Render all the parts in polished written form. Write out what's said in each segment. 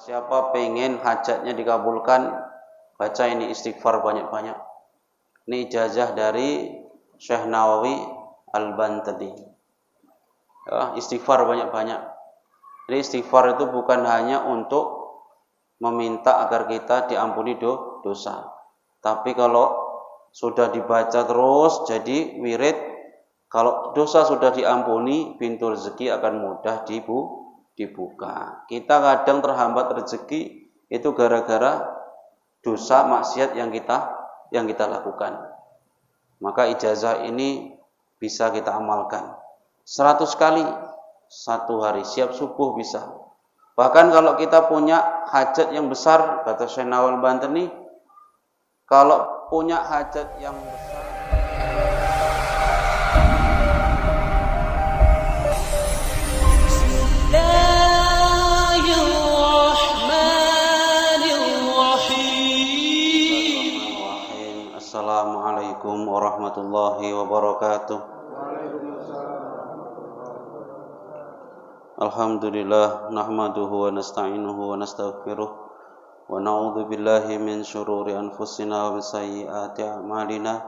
Siapa pengen hajatnya dikabulkan, baca ini istighfar banyak-banyak. Ini ijazah dari Syekh Nawawi Al-Bantadi. Ya, istighfar banyak-banyak. Jadi istighfar itu bukan hanya untuk meminta agar kita diampuni dosa. Tapi kalau sudah dibaca terus jadi wirid, kalau dosa sudah diampuni, pintu rezeki akan mudah dibuka. Kita kadang terhambat rezeki itu gara-gara dosa maksiat yang kita lakukan. Maka ijazah ini bisa kita amalkan 100 kali satu hari, siap subuh bisa. Bahkan kalau kita punya hajat yang besar, kata Syekh Nawawi Al-Bantani, kalau punya hajat yang besar, Assalamualaikum warahmatullahi wabarakatuh. Alhamdulillah, nahmaduhu wa nasta'inuhu wa nastaghfiruh wa na'udzu billahi min syururi anfusina wa min sayyiati a'malina.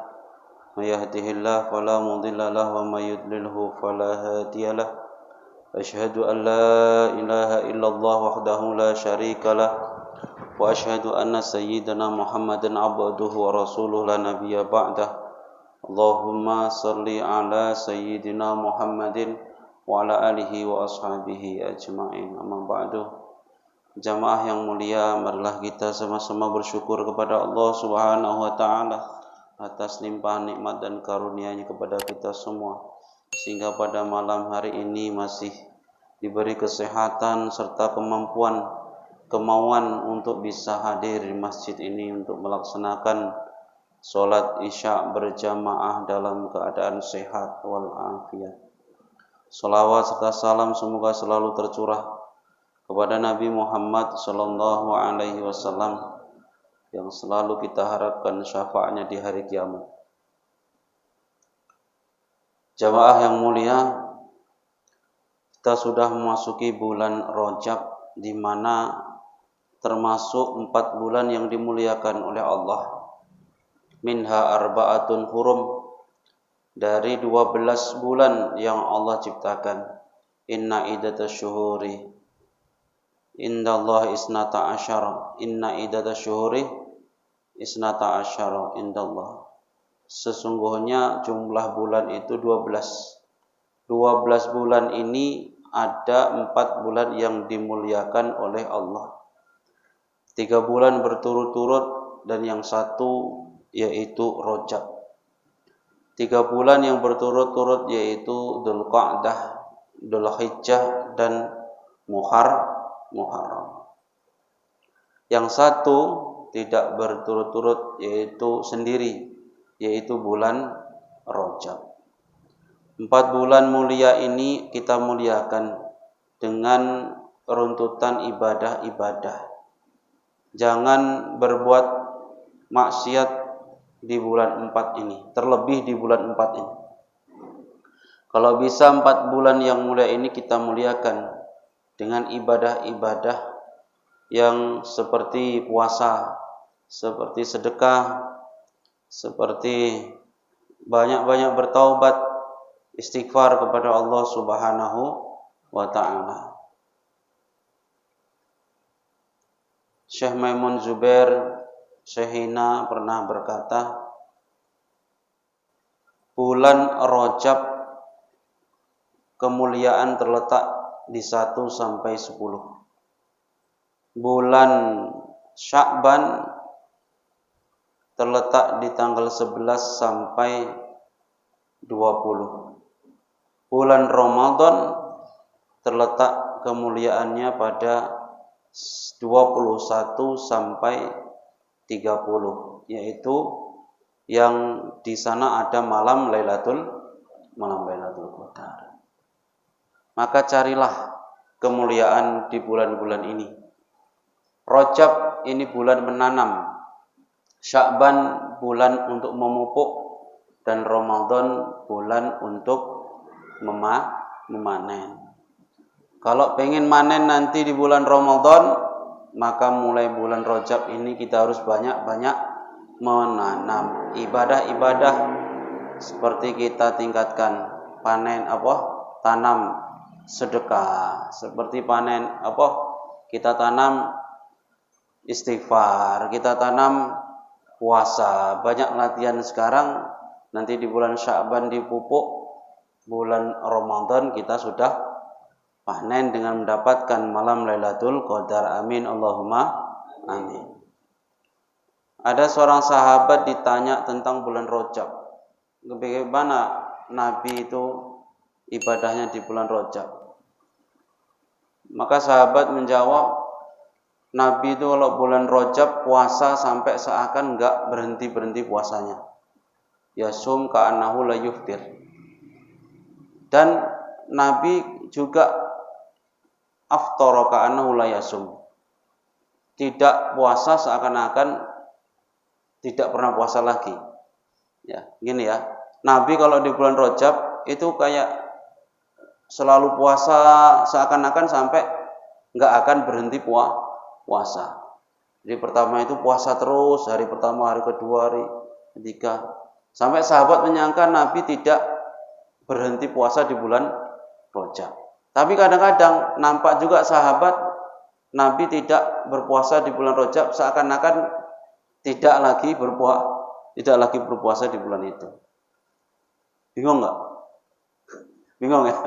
May yahdihillahu fala mudilla lahu wa may yudlilhu fala hadiya lahu. Asyhadu an la ilaha illallah wahdahu la syarika lah wa asyhadu anna sayyidana Muhammadan abduhu wa rasuluhu la nabiyya ba'dah. Allahumma salli ala sayyidina Muhammadin wa ala alihi wa ashabihi ajma'in. Amma ba'du. Jamaah yang mulia, marilah kita sama-sama bersyukur kepada Allah Subhanahu wa taala atas limpahan nikmat dan karunia-Nya kepada kita semua, sehingga pada malam hari ini masih diberi kesehatan serta kemauan untuk bisa hadir di masjid ini untuk melaksanakan sholat isya berjamaah dalam keadaan sehat walafiat. Salawat serta salam semoga selalu tercurah kepada Nabi Muhammad sallallahu alaihi wasallam yang selalu kita harapkan syafaatnya di hari kiamat. Jamaah yang mulia, kita sudah memasuki bulan Rajab, di mana termasuk 4 bulan yang dimuliakan oleh Allah. Minha arba'atun hurum, dari 12 bulan yang Allah ciptakan. Inna iddatasy syuhuri indallahi isnata asyara. Inna iddatasy syuhuri isnata asyara indallah. Sesungguhnya jumlah bulan itu 12. 12 bulan ini ada 4 bulan yang dimuliakan oleh Allah. 3 bulan berturut-turut dan yang 1 yaitu Rajab. 3 bulan yang berturut-turut yaitu Dzulqa'dah, Dzulhijjah dan Muharram. Yang 1 tidak berturut-turut yaitu sendiri, yaitu bulan Rajab. 4 bulan mulia ini kita muliakan dengan runtutan ibadah-ibadah. Jangan berbuat maksiat di bulan 4 ini, terlebih di bulan 4 ini. Kalau bisa 4 bulan yang mulia ini kita muliakan dengan ibadah-ibadah yang seperti puasa, seperti sedekah, seperti banyak-banyak bertaubat, istighfar kepada Allah Subhanahu wa taala. Syekh Maimun Zubair Syekhina pernah berkata, bulan Rajab kemuliaan terletak di 1 sampai 10. Bulan Sya'ban terletak di tanggal 11 sampai 20. Bulan Ramadan terletak kemuliaannya pada 21 sampai 30, yaitu yang di sana ada malam Lailatul Qadar. Maka carilah kemuliaan di bulan-bulan ini. Rajab ini bulan menanam, Sya'ban bulan untuk memupuk, dan Ramadan bulan untuk memanen. Kalau pengen manen nanti di bulan Ramadan, maka mulai bulan Rajab ini kita harus banyak-banyak menanam ibadah-ibadah seperti kita tingkatkan panen tanam sedekah, seperti panen kita tanam istighfar, kita tanam puasa. Banyak latihan sekarang, nanti di bulan Sya'ban dipupuk, bulan Ramadan kita sudah panen dengan mendapatkan malam Lailatul Qadar. Amin Allahumma amin. Ada seorang sahabat ditanya tentang bulan Rajab, bagaimana Nabi itu ibadahnya di bulan Rajab. Maka sahabat menjawab, Nabi itu kalau bulan Rajab puasa sampai seakan enggak berhenti-berhenti puasanya. Yasum ka'annahu la yuftir. Dan Nabi juga aftara ka'annahu la yasum. Tidak puasa seakan-akan tidak pernah puasa lagi. Ya, gini ya. Nabi kalau di bulan Rajab itu kayak selalu puasa seakan-akan sampai enggak akan berhenti puasa. Jadi pertama itu puasa terus, hari pertama, hari kedua, hari ketiga. Sampai sahabat menyangka Nabi tidak berhenti puasa di bulan Rajab. Tapi kadang-kadang nampak juga sahabat Nabi tidak berpuasa di bulan Rajab seakan-akan tidak lagi berpuasa di bulan itu. Bingung nggak? Bingung ya?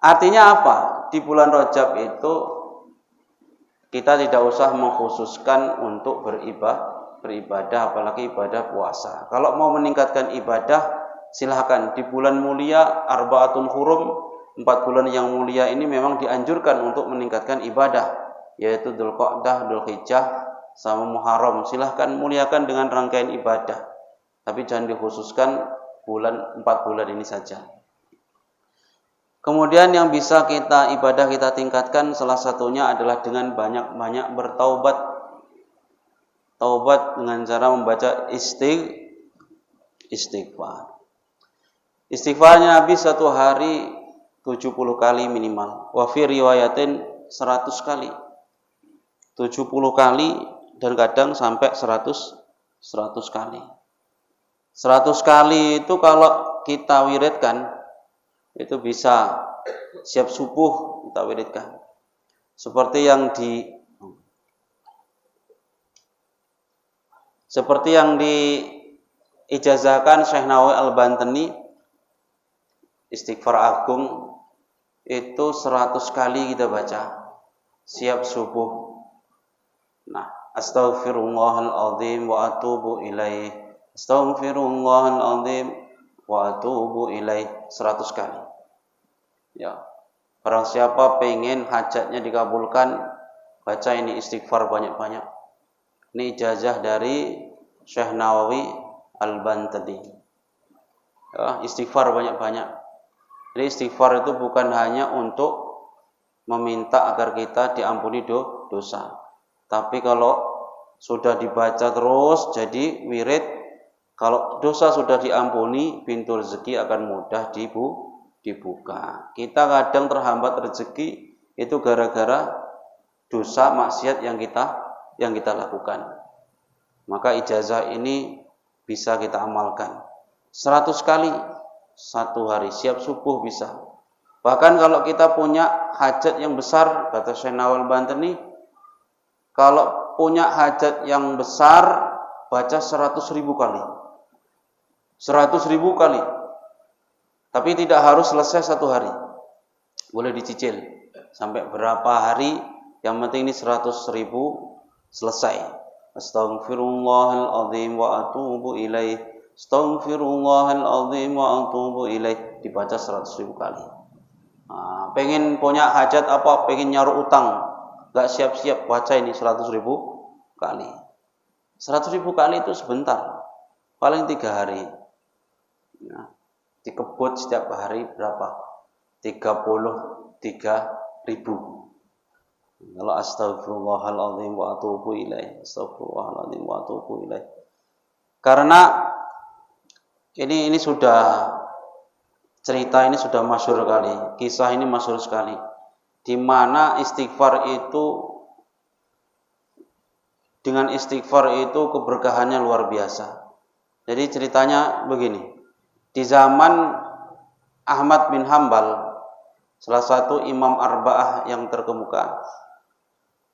Artinya apa? Di bulan Rajab itu kita tidak usah mengkhususkan untuk beribadah, apalagi ibadah puasa. Kalau mau meningkatkan ibadah, silahkan. Di bulan mulia, Arba'atun Hurum, 4 bulan yang mulia ini memang dianjurkan untuk meningkatkan ibadah, yaitu Dzulqa'dah, Dzulhijjah, sama Muharram. Silahkan muliakan dengan rangkaian ibadah, tapi jangan dikhususkan 4 bulan ini saja. Kemudian yang bisa ibadah kita tingkatkan salah satunya adalah dengan banyak-banyak bertaubat. Taubat dengan cara membaca istighfar. Istighfarnya Nabi satu hari 70 kali minimal. Wa fi riwayatin 100 kali. 70 kali dan kadang sampai 100 kali. 100 kali itu kalau kita wiridkan itu bisa siap subuh kita wiridkan. Seperti yang diijazahkan Syekh Nawawi Al-Bantani, istighfar agung itu 100 kali kita baca siap subuh. Nah, astaghfirullahaladzim wa atubu ilaih, astaghfirullahaladzim wa atubu ilaih 100 kali. Ya, barang siapa pengen hajatnya dikabulkan, baca ini istighfar banyak-banyak. Ini ijazah dari Syekh Nawawi Al-Bantani. Ya, istighfar banyak-banyak. Jadi istighfar itu bukan hanya untuk meminta agar kita diampuni dosa. Tapi kalau sudah dibaca terus jadi wirid, kalau dosa sudah diampuni, pintu rezeki akan mudah dibuka. Kita kadang terhambat rezeki itu gara-gara dosa maksiat yang kita lakukan. Maka ijazah ini bisa kita amalkan 100 kali satu hari, siap subuh bisa. Bahkan kalau kita punya hajat yang besar, kata Syekh Nawawi Al-Bantani, kalau punya hajat yang besar, baca 100.000 kali. 100.000 kali. Tapi tidak harus selesai satu hari. Boleh dicicil. Sampai berapa hari, yang penting ini 100.000 selesai. Astaghfirullahaladzim wa atubu ilaih. Astaghfirullahaladzim wa atubu ilaih. Dibaca 100.000 kali. Nah, pengen punya hajat apa? Pengen nyaruh utang. Gak siap-siap, baca ini 100.000 kali. 100.000 kali itu sebentar, paling 3 hari. Nah, dikebut setiap hari berapa? 33.000. Kalau astaghfirullahaladzim wa atubu ilaih, astaghfirullahaladzim wa atubu ilaih. Karena ini sudah cerita ini sudah masyhur kali, kisah ini masyhur sekali. Di mana istighfar itu dengan istighfar itu keberkahannya luar biasa. Jadi ceritanya begini. Di zaman Ahmad bin Hambal, salah satu imam arba'ah yang terkemuka,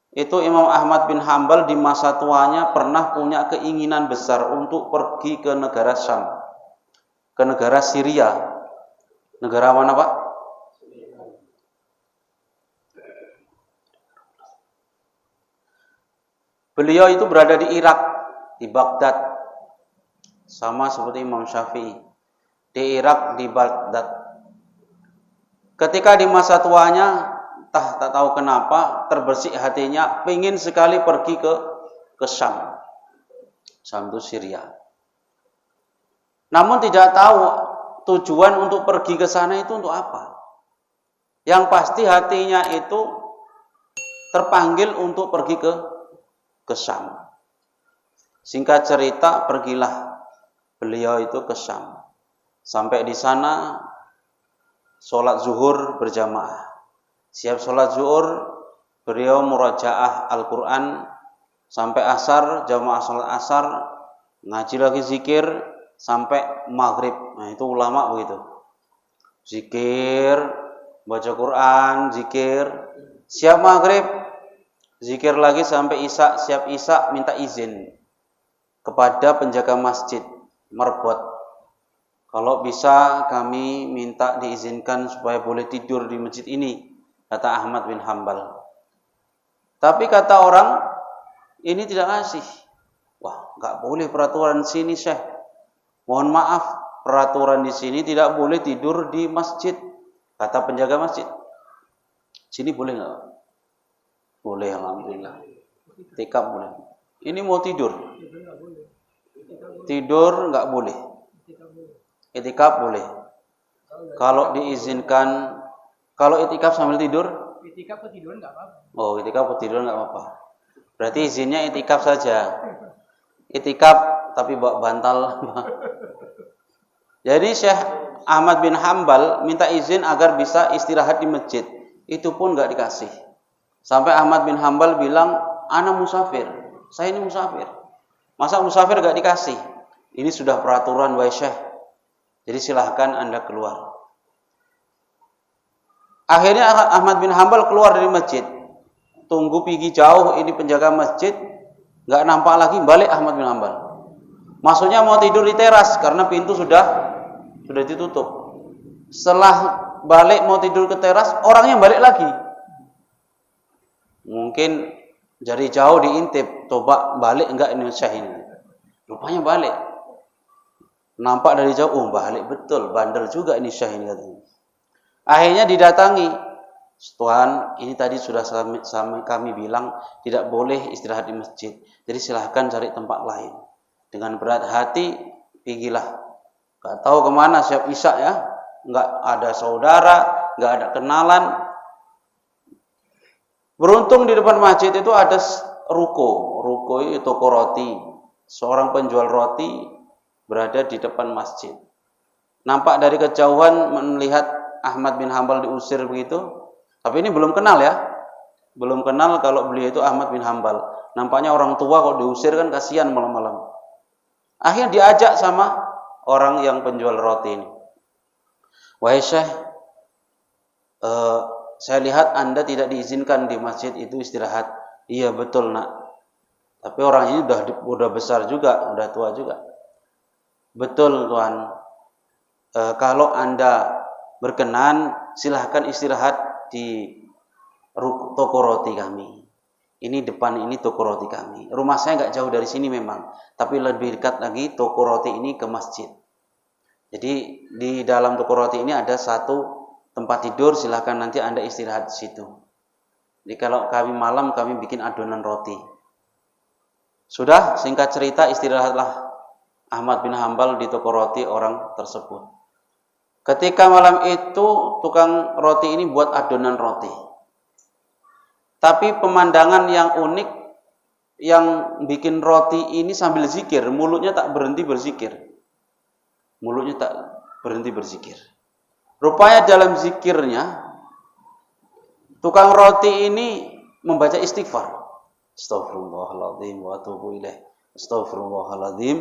itu Imam Ahmad bin Hambal di masa tuanya pernah punya keinginan besar untuk pergi ke negara Syam, ke negara Syria. Negara mana, Pak? Beliau itu berada di Irak, di Baghdad, sama seperti Imam Syafi'i, di Irak, di Baghdad. Ketika di masa tuanya, tak tahu kenapa, terbersih hatinya, ingin sekali pergi ke Syam. Syam itu Syria. Namun tidak tahu tujuan untuk pergi ke sana itu untuk apa. Yang pasti hatinya itu terpanggil untuk pergi ke Syam. Singkat cerita, pergilah beliau itu ke Syam. Sampai di sana sholat zuhur berjamaah. Siap sholat zuhur, beliau murajaah Al-Quran sampai asar, jamaah sholat asar, ngaji lagi zikir sampai maghrib. Nah itu ulama begitu. Zikir, baca Quran, zikir, siap maghrib, zikir lagi sampai isya, siap isya, minta izin kepada penjaga masjid, merbot. Kalau bisa kami minta diizinkan supaya boleh tidur di masjid ini, kata Ahmad bin Hambal. Tapi kata orang, ini tidak ngasih. Wah, nggak boleh peraturan sini, Syekh. Mohon maaf, peraturan di sini tidak boleh tidur di masjid, kata penjaga masjid. Sini boleh nggak? Boleh, alhamdulillah. Tikap boleh. Ini mau tidur. Tidur nggak boleh. Itikaf boleh. Kalau diizinkan, kalau itikaf sambil tidur? Itikaf ketiduran nggak apa-apa. Oh, itikaf ketiduran nggak apa-apa. Berarti izinnya itikaf saja. Itikaf tapi bawa bantal. Jadi Syekh Ahmad bin Hambal minta izin agar bisa istirahat di masjid. Itu pun nggak dikasih. Sampai Ahmad bin Hambal bilang, "Ana musafir. Saya ini musafir. Masa musafir nggak dikasih? Ini sudah peraturan wahai Syekh. Jadi silahkan Anda keluar." Akhirnya Ahmad bin Hambal keluar dari masjid. Tunggu pergi jauh ini penjaga masjid, nggak nampak lagi, balik Ahmad bin Hambal. Maksudnya mau tidur di teras karena pintu sudah ditutup. Setelah balik mau tidur ke teras, orangnya balik lagi. Mungkin dari jauh diintip, coba balik enggak ini Syekh ini. Rupanya balik. Nampak dari jauh, oh balik betul, bandel juga ini Syekh ini katanya. Akhirnya didatangi, Tuhan, ini tadi sudah kami bilang tidak boleh istirahat di masjid. Jadi silahkan cari tempat lain. Dengan berat hati, pergilah. Gak tahu kemana, siap isya ya. Gak ada saudara, gak ada kenalan. Beruntung di depan masjid itu ada ruko. Ruko itu toko roti. Seorang penjual roti berada di depan masjid. Nampak dari kejauhan melihat Ahmad bin Hambal diusir begitu. Tapi ini belum kenal ya. Belum kenal kalau beliau itu Ahmad bin Hambal. Nampaknya orang tua kalau diusir kan kasihan malam-malam. Akhirnya diajak sama orang yang penjual roti ini. Wahai Syekh, saya lihat Anda tidak diizinkan di masjid itu istirahat. Iya betul nak. Tapi orang ini udah besar juga, udah tua juga. Betul Tuhan, kalau Anda berkenan silahkan istirahat di toko roti kami. Ini depan ini toko roti kami. Rumah saya nggak jauh dari sini memang, tapi lebih dekat lagi toko roti ini ke masjid. Jadi di dalam toko roti ini ada satu tempat tidur, silahkan nanti Anda istirahat di situ. Jadi kalau kami malam kami bikin adonan roti. Sudah, singkat cerita istirahatlah Ahmad bin Hambal di toko roti orang tersebut. Ketika malam itu tukang roti ini buat adonan roti. Tapi pemandangan yang unik, yang bikin roti ini sambil zikir, mulutnya tak berhenti berzikir. Mulutnya tak berhenti berzikir. Rupanya dalam zikirnya, tukang roti ini membaca istighfar. Astaghfirullahaladzim wa atubu ilaih. Astaghfirullahaladzim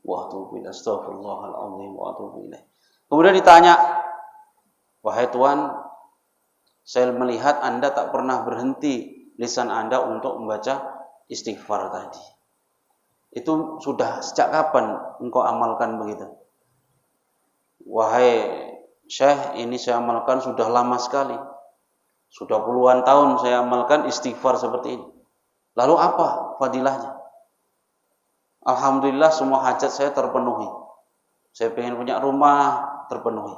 wa atubu ilaih. Astaghfirullahaladzim wa atubu ilaih. Kemudian ditanya, wahai Tuhan, saya melihat Anda tak pernah berhenti lisan Anda untuk membaca istighfar tadi. Itu sudah sejak kapan engkau amalkan begitu? Wahai Syekh, ini saya amalkan sudah lama sekali. Sudah puluhan tahun saya amalkan istighfar seperti ini. Lalu apa fadilahnya? Alhamdulillah semua hajat saya terpenuhi. Saya pengen punya rumah, terpenuhi.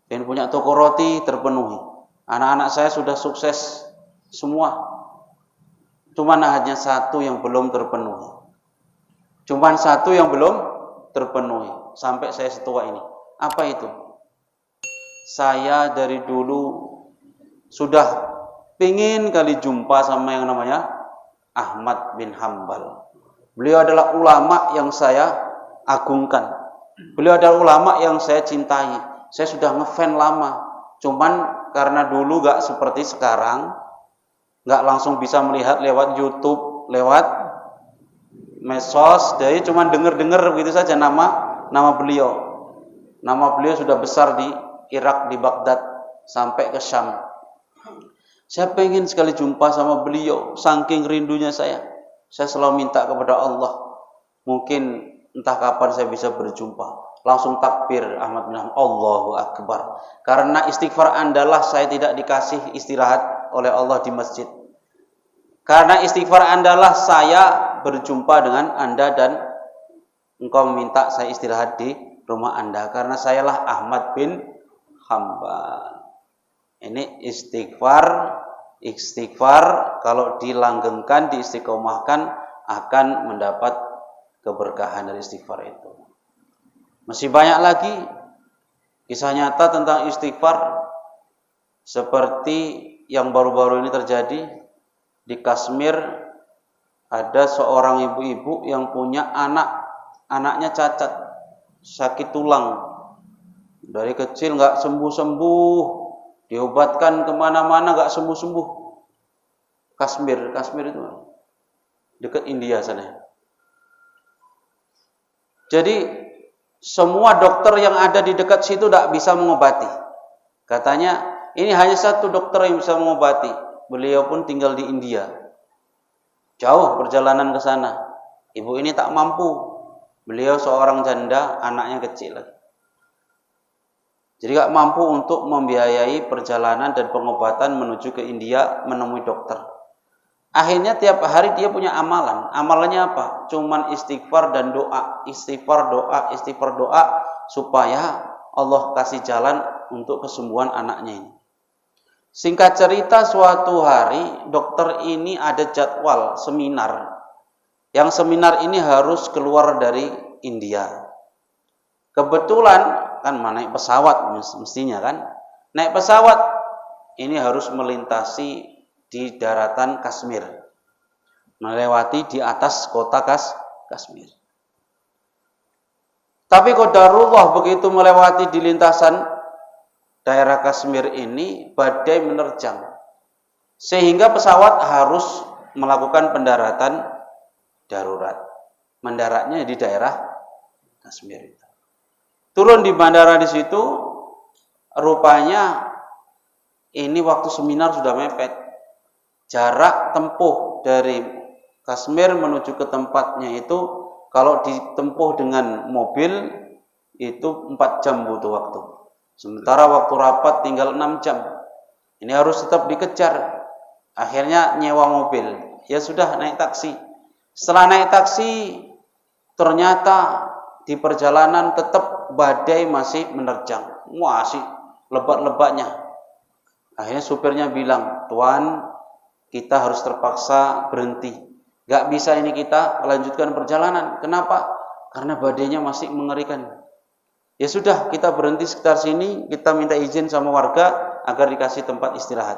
Pengen punya toko roti, terpenuhi. Anak-anak saya sudah sukses semua. Cuman hanya satu yang belum terpenuhi. Cuman satu yang belum terpenuhi. Sampai saya setua ini. Apa itu? Saya dari dulu sudah pengen kali jumpa sama yang namanya Ahmad bin Hanbal. Beliau adalah ulama yang saya agungkan. Beliau adalah ulama yang saya cintai. Saya sudah ngefan lama. Cuman karena dulu gak seperti sekarang, gak langsung bisa melihat lewat YouTube, lewat medsos, jadi cuman dengar-dengar begitu saja nama beliau. Nama beliau sudah besar di Irak, di Baghdad, sampai ke Syam. Saya pengen sekali jumpa sama beliau, saking rindunya saya. Saya selalu minta kepada Allah, mungkin entah kapan saya bisa berjumpa. Langsung takbir Ahmad bin Hanbal, Allahu Akbar. Karena istighfar Andalah saya tidak dikasih istirahat oleh Allah di masjid. Karena istighfar Andalah saya berjumpa dengan Anda dan engkau minta saya istirahat di rumah Anda. Karena sayalah Ahmad bin Hanbal. Ini istighfar kalau dilanggengkan, diistiqomahkan akan mendapat keberkahan dari istighfar itu. Masih banyak lagi kisah nyata tentang istighfar seperti yang baru-baru ini terjadi di Kashmir. Ada seorang ibu-ibu yang punya anaknya cacat, sakit tulang. Dari kecil nggak sembuh-sembuh, diobatkan kemana-mana nggak sembuh-sembuh. Kashmir itu dekat India sana. Jadi semua dokter yang ada di dekat situ tidak bisa mengobati. Katanya ini hanya satu dokter yang bisa mengobati. Beliau pun tinggal di India. Jauh perjalanan ke sana. Ibu ini tak mampu. Beliau seorang janda, anaknya kecil lagi. Jadi gak mampu untuk membiayai perjalanan dan pengobatan menuju ke India menemui dokter. Akhirnya tiap hari dia punya amalan. Amalannya apa? Cuman istighfar dan doa. Istighfar doa supaya Allah kasih jalan untuk kesembuhan anaknya ini. Singkat cerita, suatu hari dokter ini ada jadwal seminar. Yang seminar ini harus keluar dari India. Kebetulan kan naik pesawat mestinya kan. Naik pesawat ini harus melintasi di daratan Kashmir. Melewati di atas kota Kashmir. Tapi qadarullah begitu melewati di lintasan daerah Kashmir ini badai menerjang. Sehingga pesawat harus melakukan pendaratan darurat. Mendaratnya di daerah Kashmir itu. Turun di bandara di situ, rupanya ini waktu seminar sudah mepet. Jarak tempuh dari Kashmir menuju ke tempatnya itu kalau ditempuh dengan mobil itu 4 jam butuh waktu. Sementara waktu rapat tinggal 6 jam. Ini harus tetap dikejar. Akhirnya nyewa mobil. Ya sudah naik taksi. Setelah naik taksi ternyata di perjalanan tetap badai masih menerjang. Masih lebat-lebatnya. Akhirnya supirnya bilang, "Tuan, kita harus terpaksa berhenti. Gak bisa ini kita melanjutkan perjalanan. Kenapa? Karena badainya masih mengerikan." Ya sudah, kita berhenti sekitar sini, kita minta izin sama warga agar dikasih tempat istirahat.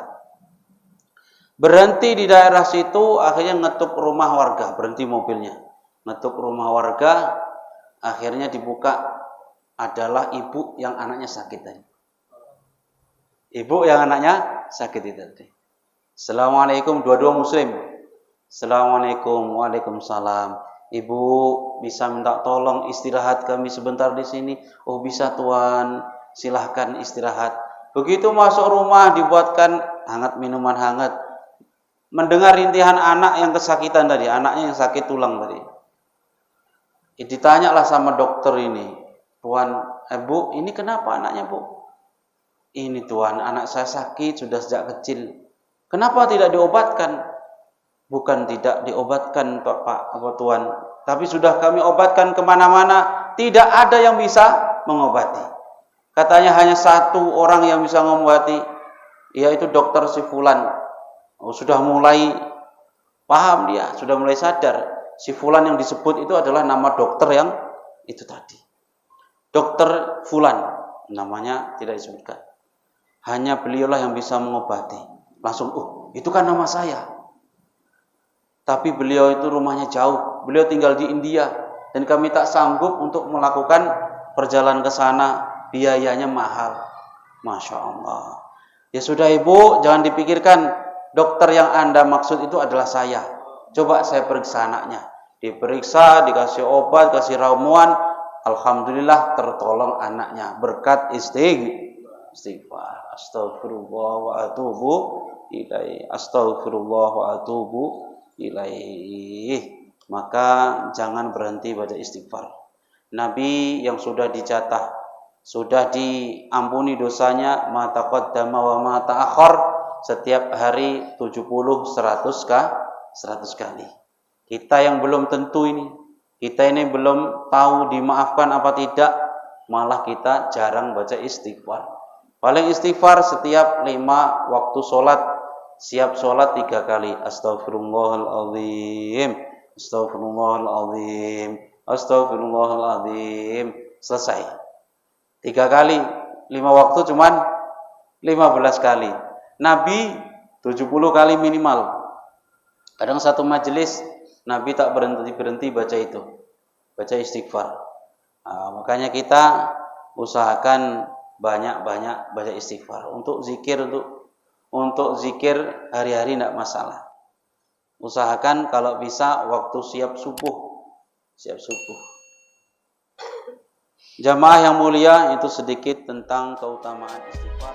Berhenti di daerah situ, akhirnya ngetuk rumah warga, berhenti mobilnya. Ngetuk rumah warga, akhirnya dibuka, adalah ibu yang anaknya sakit tadi. Ibu yang anaknya sakit itu tadi. Assalamualaikum, dua-dua muslim. Assalamualaikum. Waalaikumsalam. Ibu bisa minta tolong istirahat kami sebentar di sini? Oh bisa tuan, silahkan istirahat. Begitu masuk rumah dibuatkan hangat, minuman hangat. Mendengar rintihan anak yang kesakitan tadi, anaknya yang sakit tulang tadi. Ditanyalah sama dokter ini, tuan, bu, ini kenapa anaknya bu? Ini tuan, anak saya sakit sudah sejak kecil. Kenapa tidak diobatkan? Bukan tidak diobatkan Pak, apa tuan, tapi sudah kami obatkan kemana-mana, tidak ada yang bisa mengobati. Katanya hanya satu orang yang bisa mengobati, yaitu dokter si Fulan. Sudah mulai paham dia, sudah mulai sadar. Si Fulan yang disebut itu adalah nama dokter yang itu tadi. Dokter Fulan, namanya tidak disebutkan. Hanya beliaulah yang bisa mengobati. Langsung, itu kan nama saya. Tapi beliau itu rumahnya jauh. Beliau tinggal di India. Dan kami tak sanggup untuk melakukan perjalanan ke sana. Biayanya mahal. Masya Allah. Ya sudah ibu, jangan dipikirkan. Dokter yang Anda maksud itu adalah saya. Coba saya periksa anaknya. Diperiksa, dikasih obat, kasih ramuan. Alhamdulillah tertolong anaknya. Berkat istighfar. Astagfirullah wa atubu ilaih. Astagfirullah wa atubu ilaih. Maka jangan berhenti pada istighfar. Nabi yang sudah dijatah, sudah diampuni dosanya, ma taqaddama wa ma ta'akhir, setiap hari 70 100 kali. Kita yang belum tentu ini, kita ini belum tahu dimaafkan apa tidak, malah kita jarang baca istighfar. Paling istighfar setiap 5 waktu sholat, siap sholat 3 kali. Astagfirullahaladzim, astagfirullahaladzim, astagfirullahaladzim. Selesai. 3 kali, 5 waktu cuman 15 kali. Nabi 70 kali minimal. Kadang satu majelis Nabi tak berhenti baca itu, baca istighfar. Makanya kita usahakan banyak-banyak baca istighfar. Untuk zikir hari-hari tidak masalah. Usahakan kalau bisa waktu siap subuh. Jamaah yang mulia, itu sedikit tentang keutamaan istighfar.